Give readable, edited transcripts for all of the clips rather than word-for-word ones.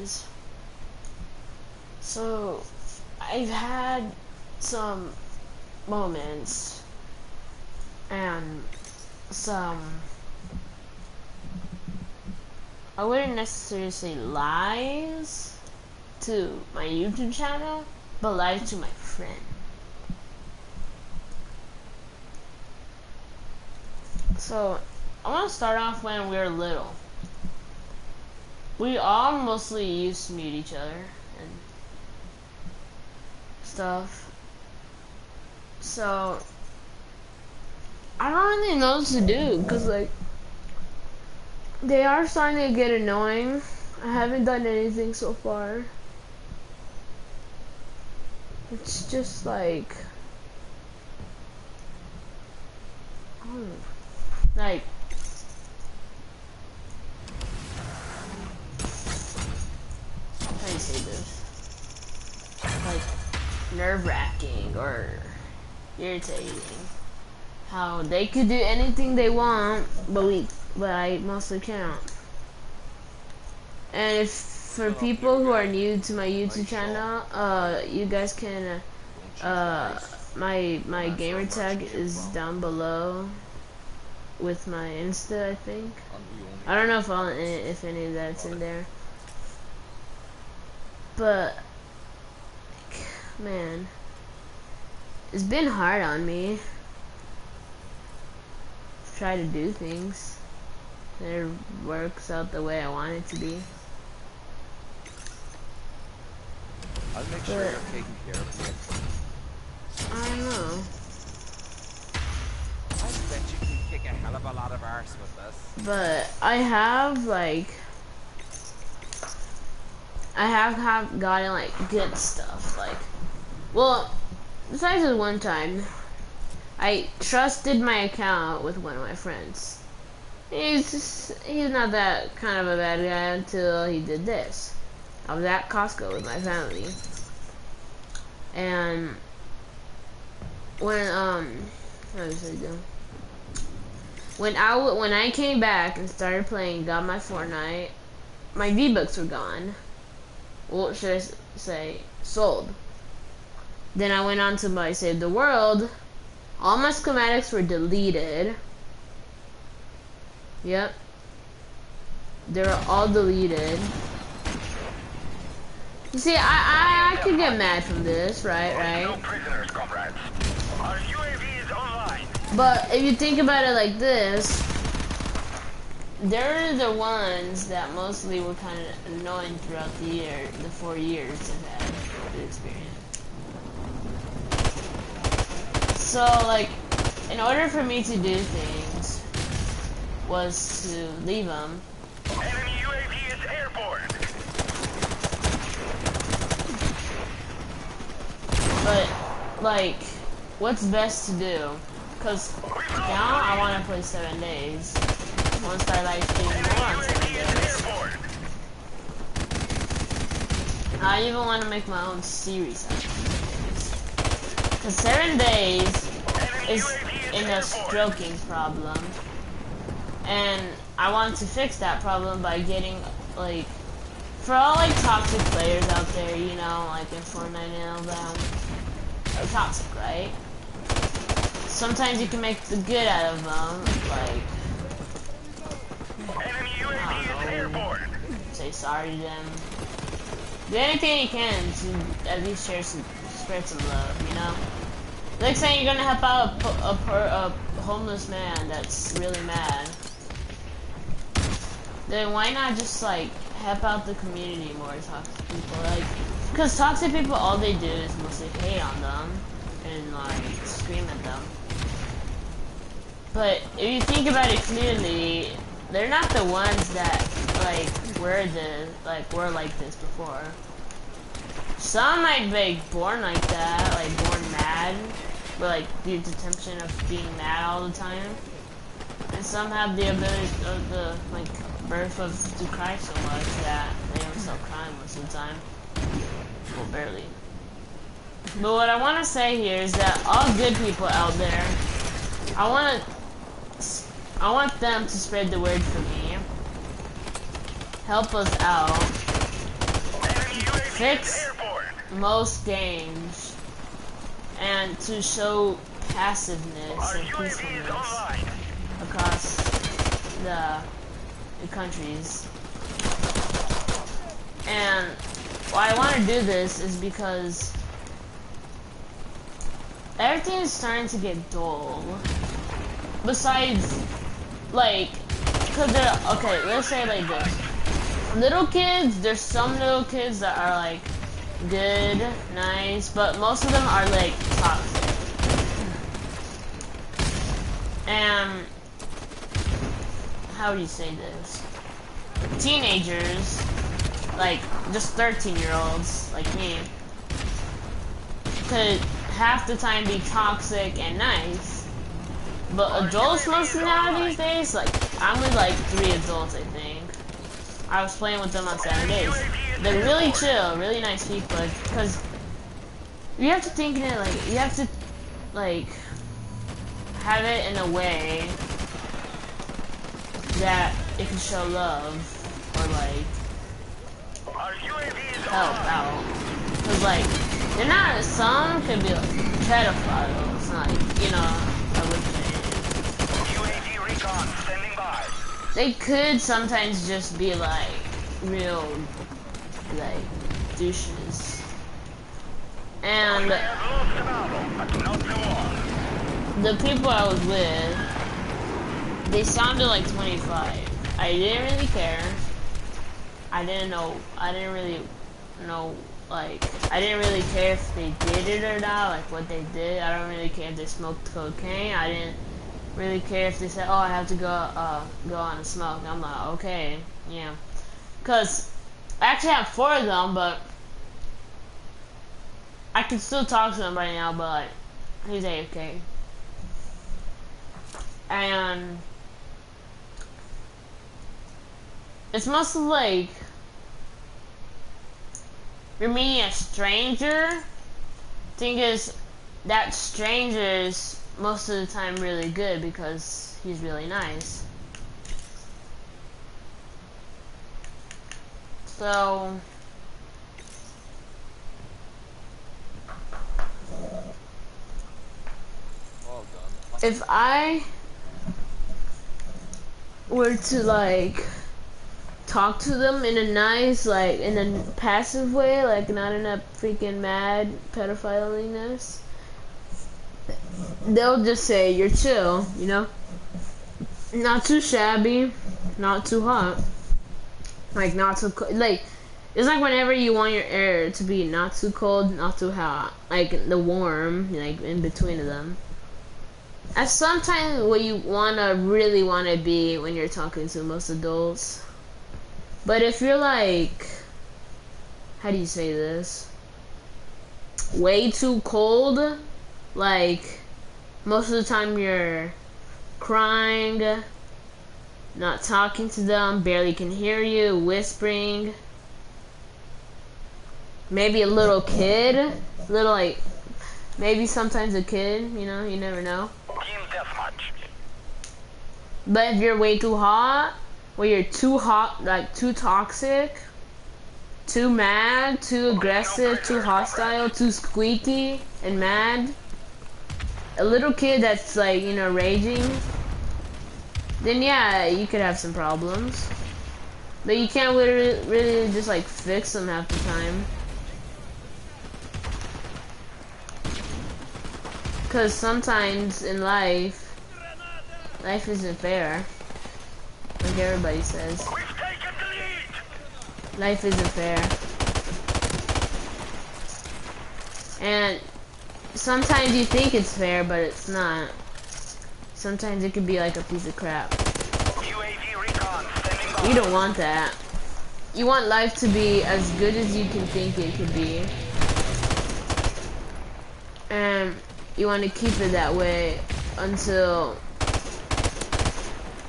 guys. So, I've had some moments and some, I wouldn't necessarily say lies to my YouTube channel, but lies to my friend. So, I want to start off when we were little. We all mostly used to meet each other and stuff. So, I don't really know what to do, because like, they are starting to get annoying. I haven't done anything so far. It's just like, like, how do you say this? Like, nerve-wracking or irritating. How they could do anything they want, but I mostly can't. And if for people who are new to my YouTube channel, you guys can, my gamer tag is down below with my Insta, I think. I don't know if any of that's in there. But man, it's been hard on me to try to do things and it works out the way I want it to be. I'll make sure you're taken care of. I don't know. I bet you can kick a hell of a lot of arse with this. But I have gotten like good stuff. Like, well, besides this one time, I trusted my account with one of my friends. He's not that kind of a bad guy until he did this. I was at Costco with my family, and when when I came back and started playing, got my Fortnite, my V-Bucks were gone. Well, should I say sold? Then I went on to buy Save the World. All my schematics were deleted. Yep, they were all deleted. You see, I could get mad from this, right? No prisoners, comrades. Our UAV is online. But if you think about it like this, they're the ones that mostly were kind of annoying throughout the 4 years I've had the experience. So, like, in order for me to do things, was to leave them. Enemy UAV is airborne. But, like, what's best to do? Because now I want to play 7 days. I want to start live streaming more on 7 days. I even want to make my own series out of 7 days. Because 7 days is in a stroking problem. And I want to fix that problem by getting, like, for all, like, toxic players out there, you know, like in Fortnite and all that. They're toxic, right? Sometimes you can make the good out of them, like, Enemy UAV is airborne. say sorry to them. Do anything you can to at least spread some love, you know? Like saying you're gonna help out a homeless man that's really mad. Then why not just like help out the community more, toxic people? Like, because toxic people, all they do is mostly hate on them and like scream at them. But if you think about it clearly, they're not the ones that like were like this before. Some might be born like that, like born mad, but like due to temptation of being mad all the time. And some have the ability of the like birth of to cry so much that they don't stop crying most of the time. Well, barely. But what I want to say here is that all good people out there, I want them to spread the word for me. Help us out. fix Airborne. most games and to show passiveness Our and UAV is peacefulness online. across the countries. And why I want to do this is because everything is starting to get dull. Besides, like, cause they're, okay, let's say it like this. Little kids, there's some little kids that are like good, nice, but most of them are like toxic. And how do you say this? Teenagers, like just 13-year-olds like me, could half the time be toxic and nice, but adults mostly nowadays days, like I'm with like 3 adults, I think. I was playing with them on Saturdays. They're really chill, really nice people, because you have to think in it, like you have to like have it in a way that it can show love or like Our UAV is help online. out. Cause like they're not, some could be like pedophiles, like, you know, I would say. UAV recon standing by. They could sometimes just be like real like douches. And We have lost the battle, but not the war. the people I was with, they sounded like 25. I didn't really care. I didn't really know, like, I didn't really care if they did it or not, like what they did. I don't really care if they smoked cocaine. I didn't really care if they said, oh, I have to go on a smoke. I'm like, okay, yeah. Cause I actually have 4 of them, but I can still talk to them right now, but like, he's AFK. And it's mostly like you're meeting a stranger. Thing is, that stranger is most of the time really good because he's really nice. So Well done. if I were to like talk to them in a nice, like in a passive way, like not in a freaking mad pedophiliness, they'll just say you're chill, you know, not too shabby, not too hot, like not too like it's like whenever you want your air to be not too cold, not too hot, like the warm, like in between of them. That's sometimes what you really wanna be when you're talking to most adults. But if you're like, how do you say this? Way too cold, like most of the time you're crying, not talking to them, barely can hear you, whispering. Maybe a little kid, little like, maybe sometimes a kid, you know, you never know. Team deathmatch. But if you're way too hot, or you're too hot, like too toxic, too mad, too aggressive, too hostile, too squeaky and mad, a little kid that's like, you know, raging, then yeah, you could have some problems. But you can't really just like fix them half the time. Because sometimes in life isn't fair. Like everybody says. We've taken the lead. Life isn't fair. And sometimes you think it's fair, but it's not. Sometimes it could be like a piece of crap. UAV recon standing by. You don't want that. You want life to be as good as you can think it could be. And you want to keep it that way until,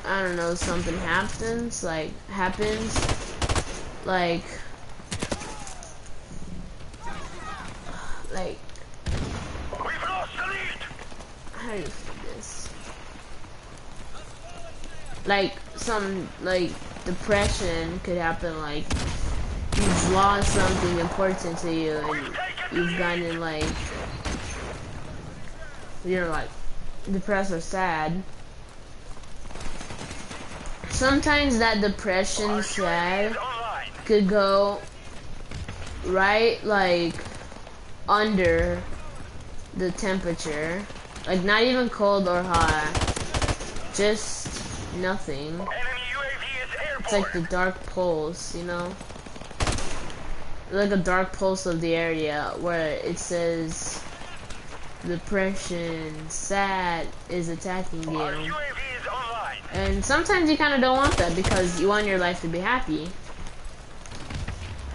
I don't know, something happens, like, like, We've lost the lead. how do you say this? Like, some, like, depression could happen, like, you've lost something important to you and you've gotten like, you're like depressed or sad. Sometimes that depression, sad, could go right like under the temperature, like not even cold or hot, just nothing. It's like the dark pulse, you know? Like a dark pulse of the area where it says depression, sad is attacking you. And sometimes you kind of don't want that because you want your life to be happy.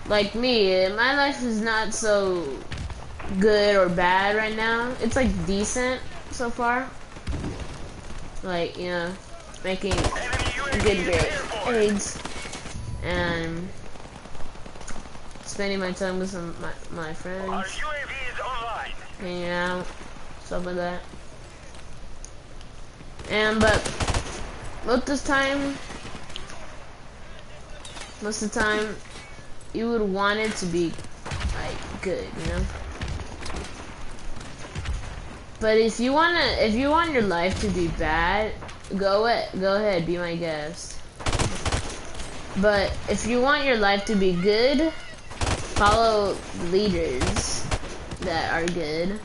Like me, my life is not so good or bad right now. It's like decent so far. Like, you know, making good grades and spending my time with some my friends, hanging out, stuff like that. And but most of the time, you would want it to be like good, you know. But if you want your life to be bad, go ahead, be my guest. But if you want your life to be good, follow leaders that are good.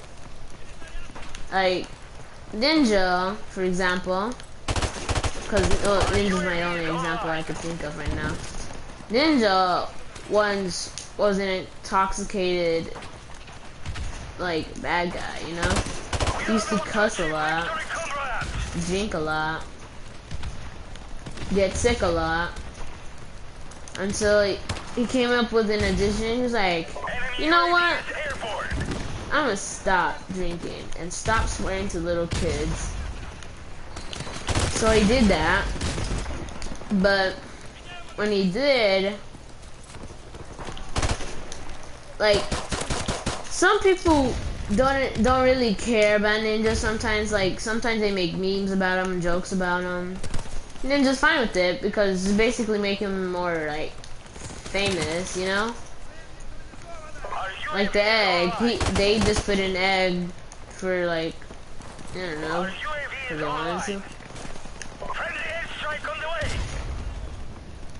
Like Ninja, for example, because Ninja's my only example I could think of right now. Ninja once was an intoxicated, like, bad guy, you know? He used to cuss a lot, drink a lot, get sick a lot, until he came up with an addition. He was like, you know what? I'm gonna stop drinking and stop swearing to little kids. So he did that, but when he did, like, some people don't really care about Ninja sometimes. Like, sometimes they make memes about him and jokes about him. Ninja's fine with it because it's basically making him more, like, famous, you know? Like the egg, they just put an egg for, like, I don't know, for the ones.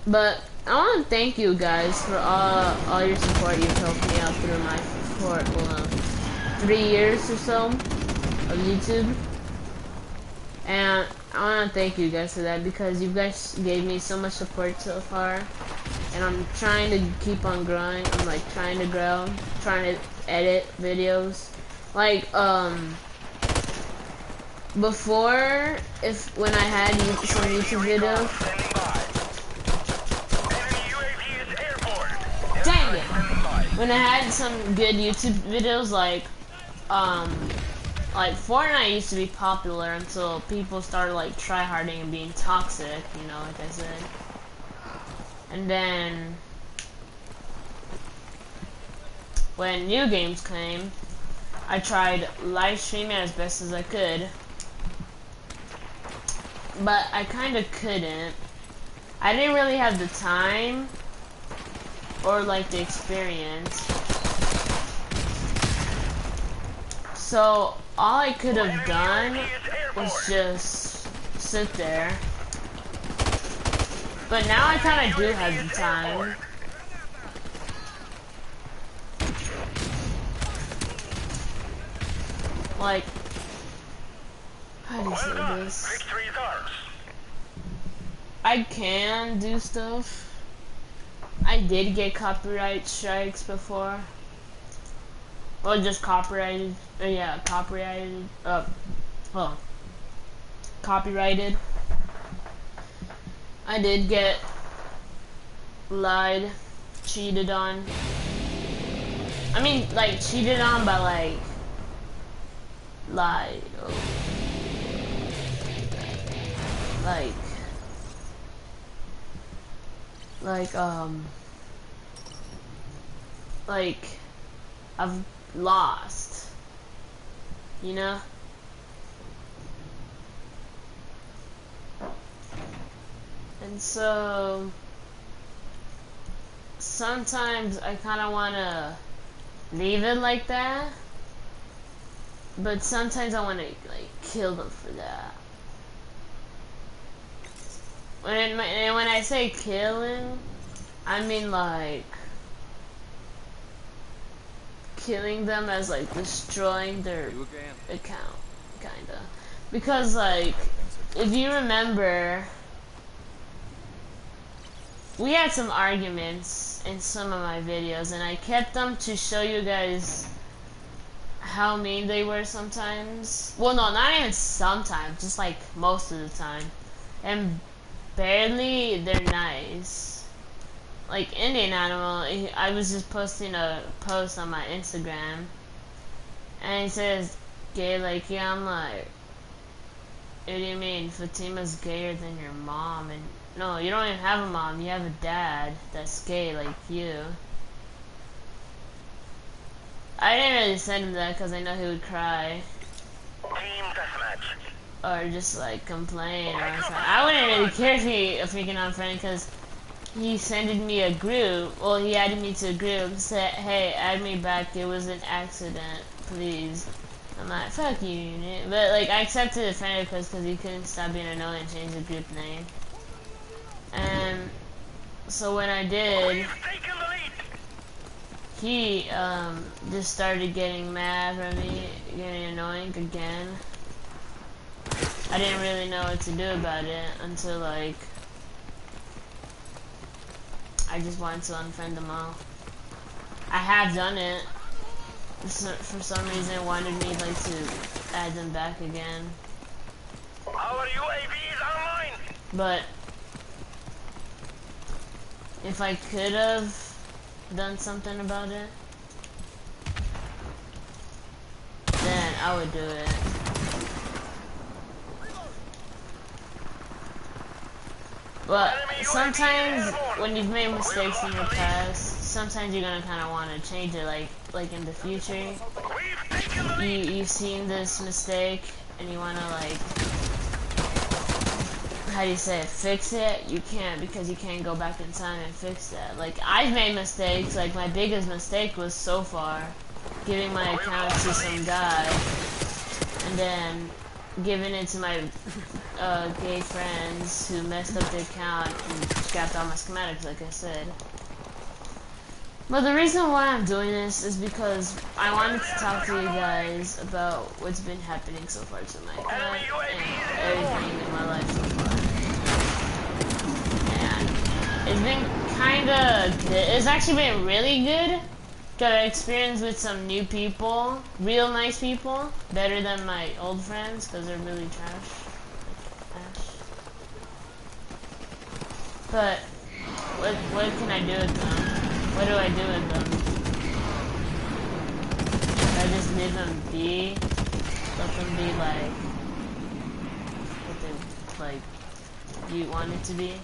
But I want to thank you guys for all your support. You've helped me out through my 3 years or so of YouTube, and I want to thank you guys for that because you guys gave me so much support so far, and I'm trying to keep on growing. I'm like trying to grow, trying to edit videos. Like before, when I had some YouTube videos. Dang it! When I had some good YouTube videos, like Fortnite used to be popular until people started like tryharding and being toxic, you know, like I said. And then when new games came, I tried live streaming as best as I could, but I kind of couldn't. I didn't really have the time or like the experience. So all I could have done was just sit there. But now I kind of do have the time. Like, how do you say this? I can do stuff. I did get copyright strikes before. Well, just copyrighted. Yeah, copyrighted. Copyrighted. I did get lied, cheated on. I mean, like, cheated on, but like, lied. Like, I've lost, you know? And so sometimes I kind of want to leave it like that, but sometimes I want to like kill them for that. And when I say killing, I mean like killing them as like destroying their account, kinda. Because like, if you remember, we had some arguments in some of my videos, and I kept them to show you guys how mean they were sometimes. Well, no, not even sometimes, just like most of the time. And barely they're nice. Like Indian Animal, I was just posting a post on my Instagram, and he says, gay, like, yeah, I'm like, what do you mean? Fatima's gayer than your mom? And no, you don't even have a mom, you have a dad that's gay like you. I didn't really send him that because I know he would cry. Team deathmatch. Or just like complain or something. I wouldn't really care if he freaking unfriended, because he sent me a group. Well, he added me to a group, said, hey, add me back, it was an accident, please. I'm like, fuck you, unit. But like, I accepted the friend request because he couldn't stop being annoying and change the group name. And so when I did, We've taken the lead. he just started getting mad at me, getting annoying again. I didn't really know what to do about it until like I just wanted to unfriend them all. I have done it. For some reason, it wanted me like to add them back again. Our UAV is online. But if I could have done something about it, then I would do it. But sometimes when you've made mistakes in your past, sometimes you're gonna kind of want to change it, like in the future. We've taken the lead. You've seen this mistake and you want to like, how do you say it, fix it. You can't, because you can't go back in time and fix that. Like, I've made mistakes. Like, my biggest mistake was so far giving my account to some guy and then giving it to my gay friends who messed up the account and scrapped all my schematics, like I said. But the reason why I'm doing this is because I wanted to talk to you guys about what's been happening so far to my account and everything in my life so far. And it's been kinda good. It's actually been really good. Got an experience with some new people, real nice people, better than my old friends because they're really trash. But what can I do with them? What do I do with them? Do I just leave them be? Let them be like what they like you want it to be?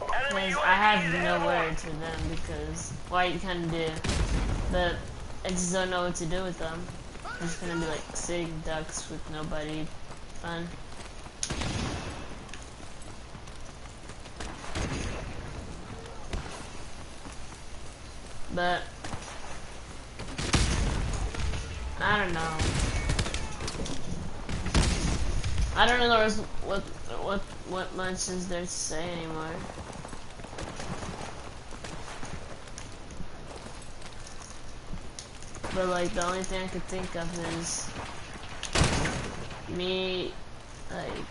Because I have no words for them, because well, I kind of do, but I just don't know what to do with them. I'm just gonna be like sitting ducks with nobody fun. But I don't know. I don't know what much is there to say anymore. But like the only thing I could think of is me like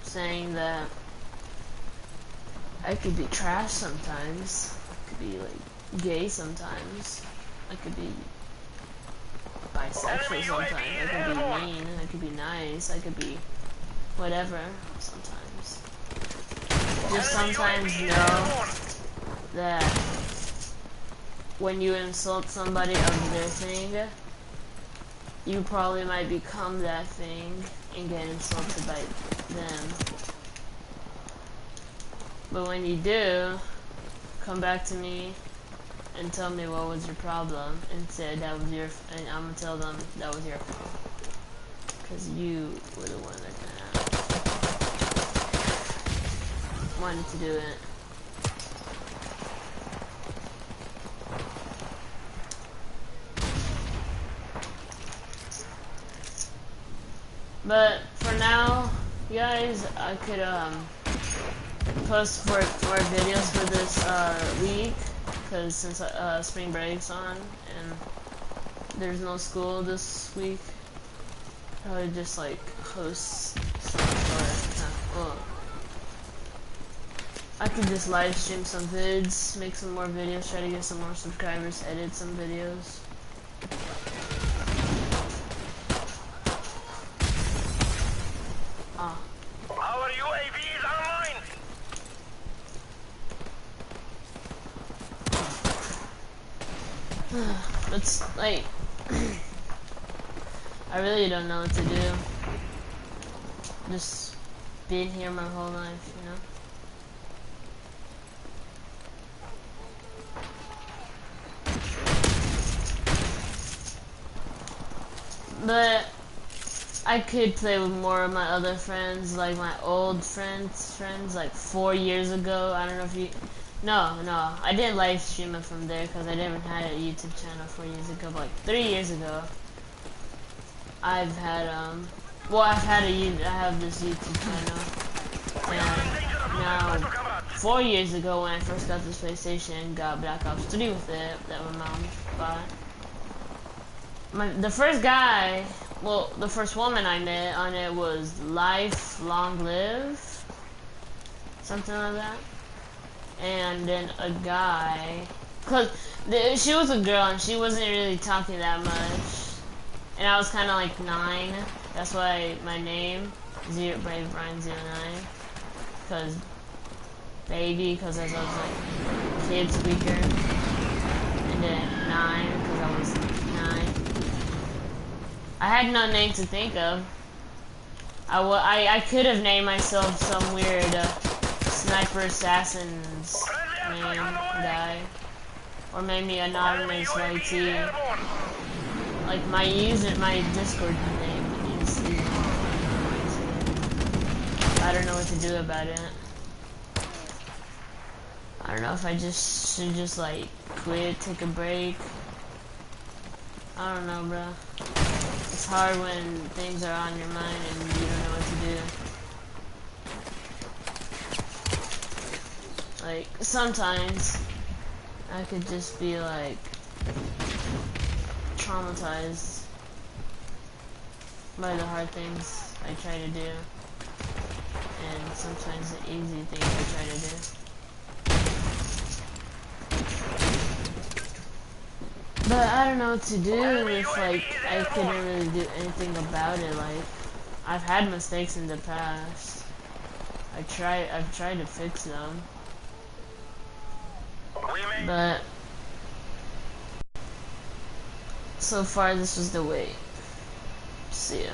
saying that I could be trash sometimes. I could be like gay sometimes. I could be bisexual sometimes. I could be mean. I could be nice. I could be whatever sometimes. Just sometimes know that when you insult somebody of their thing, you probably might become that thing and get insulted by them. But when you do, come back to me and tell me what was your problem, and say that was your, and I'm gonna tell them that was your fault, because you were the one that did that. wanted to do it. But for now, you guys, I could post more videos for this week, because since spring break's on and there's no school this week, I would just like host some or I could just live stream some vids, make some more videos, try to get some more subscribers, edit some videos. Our UAV is online. It's like I really don't know what to do. Just been here my whole life, you know. But I could play with more of my other friends, like my old friends, like 4 years ago. I don't know if you... No, I didn't live stream it from there because I never had a YouTube channel 4 years ago, but like 3 years ago. I've had, well, I have this YouTube channel. And now, 4 years ago when I first got this PlayStation, got Black Ops 3 with it, that my mom bought. The first guy, well, the first woman I met on it was Life Long Live, something like that. And then a guy, cause she was a girl and she wasn't really talking that much, and I was kind of like 9. That's why my name Brave Brian 09, cause baby, cause I was like kid speaker, and then 9, cause I was 9. I had no name to think of. I could have named myself some weird sniper assassin's name guy, or maybe anonymous YT. Like my Discord name is YT. I don't know what to do about it. I don't know if I should just like quit, take a break. I don't know, bro. It's hard when things are on your mind and you don't know what to do. Like, sometimes I could just be like traumatized by the hard things I try to do, and sometimes the easy things I try to do. But I don't know what to do if, like, I couldn't really do anything about it. Like, I've had mistakes in the past. I've tried to fix them. But so far this was the way. See ya.